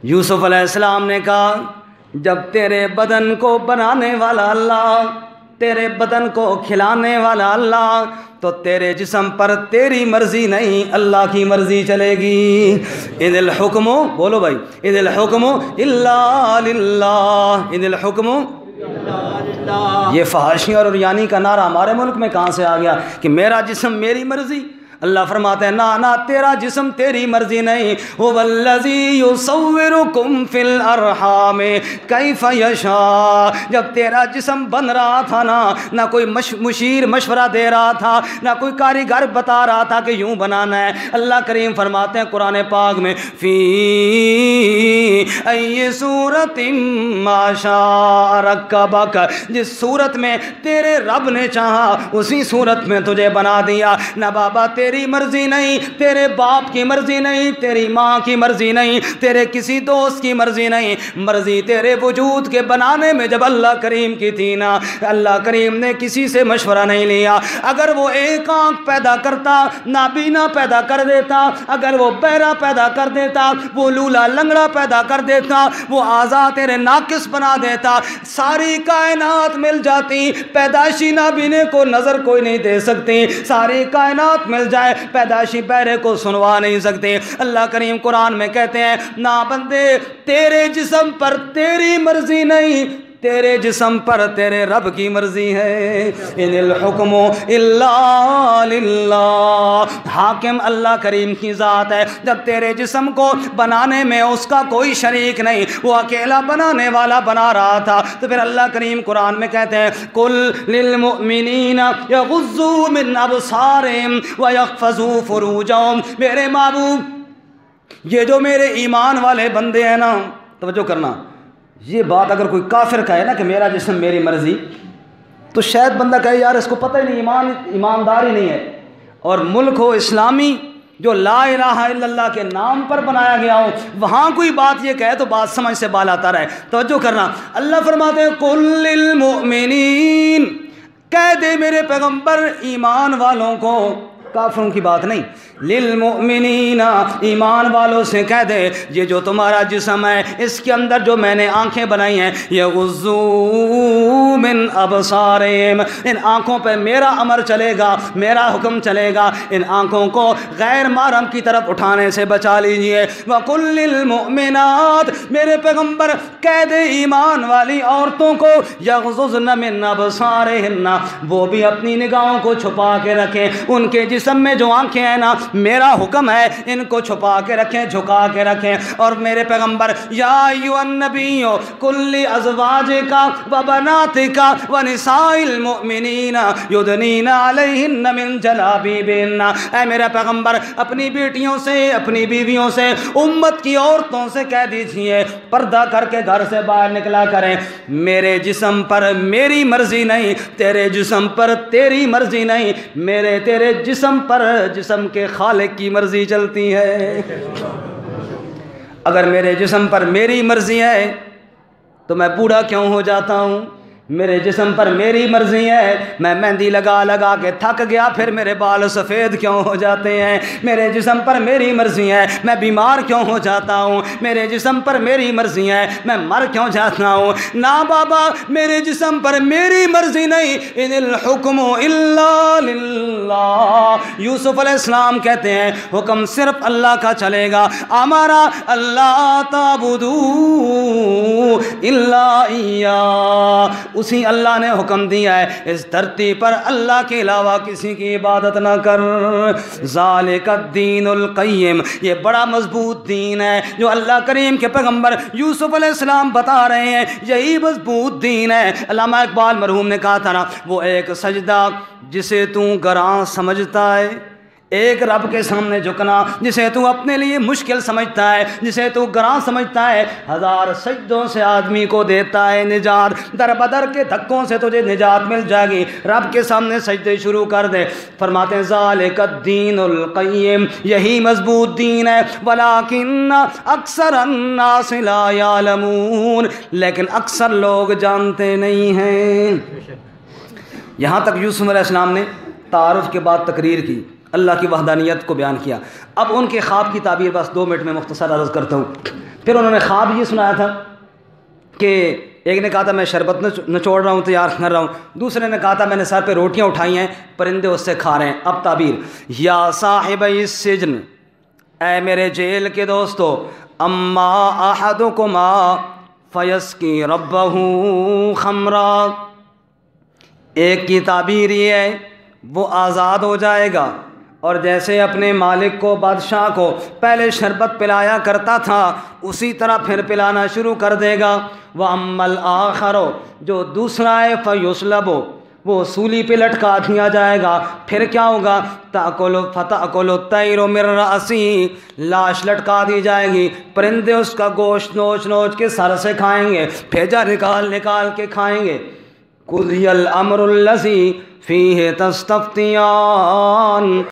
یوسف علیہ السلام نے کہا جب تیرے بدن کو بنانے والا اللہ، تیرے بدن کو کھلانے والا اللہ، تو تیرے جسم پر تیری مرضی نہیں اللہ کی مرضی چلے گی۔ اذ الحکم، بولو بھائی، اذ الحکم الا للہ، اذ الحکم۔ یہ فحاشی اور عریانی کا نعرہ ہمارے ملک میں کہاں سے آ گیا کہ میرا جسم میری مرضی؟ اللہ فرماتے ہیں نا تیرا جسم تیری مرضی نہیں، هو الذی یصورکم فی الارحام کیف یشاء۔ جب تیرا جسم بن رہا تھا نہ کوئی مشیر مشورہ دے رہا تھا، نہ کوئی کاریگر بتا رہا تھا کہ یوں بنانا ہے۔ اللہ کریم فرماتے ہیں قرآن پاک میں فی ای صورت ما شاء رکبک، جس صورت میں تیرے رب نے چاہا اسی صورت میں تجھے بنا دیا۔ نہ بابا تیری مرضی نہیں، تیرے باپ کی مرضی نہیں، تیری ماں کی مرضی نہیں، تیرے کسی دوست کی مرضی نہیں، مرضی تیرے وجود کے بنانے میں جب اللہ کریم کی تھی نا، اللہ کریم نے کسی سے مشورہ نہیں لیا۔ اگر وہ ایک آنکھ پیدا کرتا، نابینا پیدا کر دیتا، اگر وہ بہرا پیدا کر دیتا، وہ لولا لنگڑا پیدا کر دیتا، وہ اعضاء تیرے ناقص بنا دیتا، ساری کائنات مل جاتی، پیدائشی نابینے کو نظر کوئی نہیں دے سکتی، ساری کائنات مل جائے پیدائشی بہرے کو سنوا نہیں سکتے۔ اللہ کریم قرآن میں کہتے ہیں نا بندے تیرے جسم پر تیری مرضی نہیں، تیرے جسم پر تیرے رب کی مرضی ہے۔ ان الحکم الا للہ، حاکم اللہ کریم کی ذات ہے۔ جب تیرے جسم کو بنانے میں اس کا کوئی شریک نہیں، وہ اکیلا بنانے والا بنا رہا تھا، تو پھر اللہ کریم قرآن میں کہتے ہیں قل للمؤمنین یغضوا من ابصارہم ویحفظوا فروجہم۔ میرے محبوب یہ جو میرے ایمان والے بندے ہیں نا، توجہ کرنا، یہ بات اگر کوئی کافر کہے نا کہ میرا جسم میری مرضی، تو شاید بندہ کہے یار اس کو پتہ ہی نہیں، ایماندار ہی نہیں ہے۔ اور ملک ہو اسلامی جو لا الہ الا اللہ کے نام پر بنایا گیا ہو، وہاں کوئی بات یہ کہے تو بات سمجھ سے بال آتا رہے۔ توجہ کرنا، اللہ فرماتے ہیں قل للمؤمنین، کہہ دے میرے پیغمبر ایمان والوں کو، کافروں کی بات نہیں، للمؤمنین ایمان والوں سے کہہ دے یہ جو تمہارا جسم ہے اس کے اندر جو میں نے آنکھیں بنائی ہیں، یغضوا من ابصارہم، ان آنکھوں پہ میرا امر چلے گا، میرا حکم چلے گا، ان آنکھوں کو غیر محرم کی طرف اٹھانے سے بچا لیجئے۔ وقل للمؤمنات، میرے پیغمبر کہہ دے ایمان والی عورتوں کو یغضضن من ابصارہن، وہ بھی اپنی نگاہوں کو چھپا کے رکھیں، ان کے جسم میں جو آنکھیں ہیں نا، میرا حکم ہے ان کو چھپا کے رکھیں، جھکا کے رکھیں۔ اور میرے پیغمبر یا ایھا النبی قل لازواجک وبناتک ونساء المؤمنین یدنین علیہن من جلابیبہن، اے میرا پیغمبر اپنی بیٹیوں سے، اپنی بیویوں سے، امت کی عورتوں سے کہہ دیجئے پردہ کر کے گھر سے باہر نکلا کریں۔ میرے جسم پر میری مرضی نہیں، تیرے جسم پر تیری مرضی نہیں، میرے تیرے جسم پر جسم کے خالق کی مرضی چلتی ہے۔ اگر میرے جسم پر میری مرضی ہے تو میں بوڑھا کیوں ہو جاتا ہوں؟ میرے جسم پر میری مرضی ہے، میں مہندی لگا لگا کے تھک گیا پھر میرے بال سفید کیوں ہو جاتے ہیں؟ میرے جسم پر میری مرضی ہے، میں بیمار کیوں ہو جاتا ہوں؟ میرے جسم پر میری مرضی ہے، میں مر کیوں جاتا ہوں؟ نا بابا میرے جسم پر میری مرضی نہیں، ان الحکم الا للہ۔ یوسف علیہ السلام کہتے ہیں حکم صرف اللہ کا چلے گا، ہمارا اللہ تعبدوا الا ایہ، اسی اللہ نے حکم دیا ہے اس دھرتی پر اللہ کے علاوہ کسی کی عبادت نہ کر۔ ذالک الدین القیم، یہ بڑا مضبوط دین ہے جو اللہ کریم کے پیغمبر یوسف علیہ السلام بتا رہے ہیں، یہی مضبوط دین ہے۔ علامہ اقبال مرحوم نے کہا تھا نا، وہ ایک سجدہ جسے تو گراں سمجھتا ہے، ایک رب کے سامنے جھکنا جسے تو اپنے لیے مشکل سمجھتا ہے، جسے تو گراں سمجھتا ہے، ہزار سجدوں سے آدمی کو دیتا ہے نجات، در بدر کے دھکوں سے تجھے نجات مل جائے گی۔ رب کے سامنے سجدے شروع کر دے۔ فرماتے ہیں ذالک الدین القیم، یہی مضبوط دین ہے، ولیکن اکثر الناس لا یعلمون، لیکن اکثر لوگ جانتے نہیں ہیں۔ یہاں تک یوسف علیہ السلام نے تعارف کے بعد تقریر کی، اللہ کی وحدانیت کو بیان کیا۔ اب ان کے خواب کی تعبیر بس 2 منٹ میں مختصر عرض کرتا ہوں۔ پھر انہوں نے خواب یہ سنایا تھا کہ ایک نے کہا تھا میں شربت نچوڑ رہا ہوں، تیار کر رہا ہوں، دوسرے نے کہا تھا میں نے سر پہ روٹیاں اٹھائی ہیں، پرندے اس سے کھا رہے ہیں۔ اب تعبیر، یا صاحب السجن، اے میرے جیل کے دوستو، اما احدکما فیسقی ربہ خمرا، ایک کی تعبیر یہ ہے وہ آزاد ہو جائے گا اور جیسے اپنے مالک کو، بادشاہ کو پہلے شربت پلایا کرتا تھا اسی طرح پھر پلانا شروع کر دے گا۔ وَأَمَّا الْآخَرُ، جو دوسرا ہے فَيُصْلَبُ، وہ سولی پہ لٹکا دیا جائے گا۔ پھر کیا ہوگا؟ فَتَأْكُلُ الطَّيْرُ مِن رَأْسِهِ، لاش لٹکا دی جائے گی، پرندے اس کا گوشت نوچ نوچ کے سر سے کھائیں گے، بھیجا نکال نکال کے کھائیں گے۔ قُضِيَ الْأَمْرُ الَّذِي فِيهِ تَسْتَفْتِيَانِ،